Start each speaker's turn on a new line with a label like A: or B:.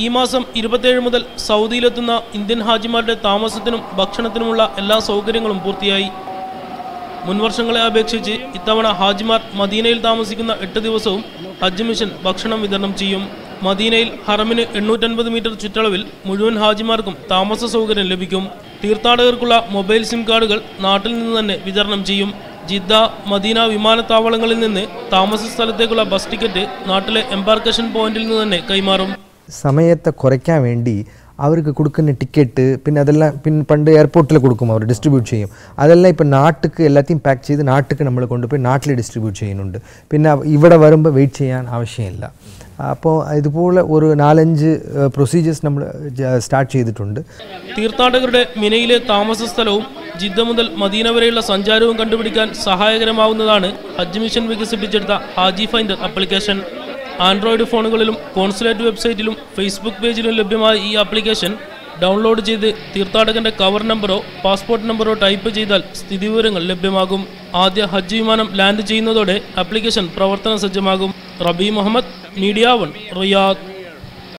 A: ഈ മാസം 27 മുതൽ സൗദിയിലെത്തുന്ന ഇന്ത്യൻ ഹാജിമാരുടെ താമസത്തിനും ഭക്ഷണത്തിനുമുള്ള എല്ലാ സൗകര്യങ്ങളും പൂർത്തിയായി. മുൻവർഷങ്ങളെ അപേക്ഷിച്ച് ഇത്തവണ ഹാജിമാർ മദീനയിൽ താമസിക്കുന്ന 8 ദിവസവും ഹജ്ജ് മിഷൻ ഭക്ഷണം വിതരണം ചെയ്യും. മദീനയിൽ ഹറമിന് 850 മീറ്റർ ചുറ്റളവിൽ മുഴുവൻ ഹാജിമാർക്കും താമസ സൗകര്യം ലഭിക്കും. തീർത്ഥാടകർക്കുള്ള മൊബൈൽ സിം കാർഡുകൾ നാട്ടിൽ നിന്ന് തന്നെ വിതരണം ചെയ്യും. ജിദ്ദ, മദീന വിമാനത്താവളങ്ങളിൽ നിന്ന് താമസ സ്ഥലത്തേക്കുള്ള ബസ് ടിക്കറ്റ് നാട്ടിലെ എംബാർക്കേഷൻ പോയിന്റിൽ നിന്ന് തന്നെ കൈമാറും.
B: സമയത്തെ കുറയ്ക്കാൻ വേണ്ടി അവർക്ക് കൊടുക്കുന്ന ടിക്കറ്റ് പിന്നെ അതെല്ലാം പണ്ട് എയർപോർട്ടിൽ കൊടുക്കും, അവർ ഡിസ്ട്രിബ്യൂട്ട് ചെയ്യും. അതെല്ലാം ഇപ്പോൾ നാട്ടിലേക്ക് എല്ലാத்தைയും പാക്ക് ചെയ്ത് നാട്ടിലേക്ക് നമ്മൾ കൊണ്ടുപോയി നാട്ടിൽ ഡിസ്ട്രിബ്യൂട്ട് ചെയ്യുന്നുണ്ട്. പിന്നെ ഇവിടെ വരുമ്പോൾ വെയിറ്റ് ചെയ്യാൻ ആവശ്യമില്ല. അപ്പോൾ ഇതുപോലെ ഒരു 4-5 പ്രൊസീജിയേഴ്സ് നമ്മൾ സ്റ്റാർട്ട് ചെയ്തിട്ടുണ്ട്.
A: തീർത്ഥാടകരുടെ മിനയിലെ താമസ സ്ഥലവും ജിദ്ദ മുതൽ മദീന വരെയുള്ള സഞ്ചാരവും കണ്ടുപിടിക്കാൻ സഹായകരമാവുന്നതാണ് ഹജ്ജ് മിഷൻ വികസിപ്പിച്ചെടുത്ത ഹാജി ഫൈൻഡർ ആപ്ലിക്കേഷൻ. ആൻഡ്രോയിഡ് ഫോണുകളിലും കോൺസുലേറ്റ് വെബ്സൈറ്റിലും ഫേസ്ബുക്ക് പേജിലും ലഭ്യമായ ഈ ആപ്ലിക്കേഷൻ ഡൗൺലോഡ് ചെയ്ത് തീർത്ഥാടകന്റെ കവർ നമ്പറോ പാസ്പോർട്ട് നമ്പറോ ടൈപ്പ് ചെയ്താൽ സ്ഥിതിവിവരങ്ങൾ ലഭ്യമാകും. ആദ്യ ഹജ്ജ് വിമാനം ലാൻഡ് ചെയ്യുന്നതോടെ ആപ്ലിക്കേഷൻ പ്രവർത്തന സജ്ജമാകും. റബി മുഹമ്മദ്, മീഡിയ 1, റിയാദ്.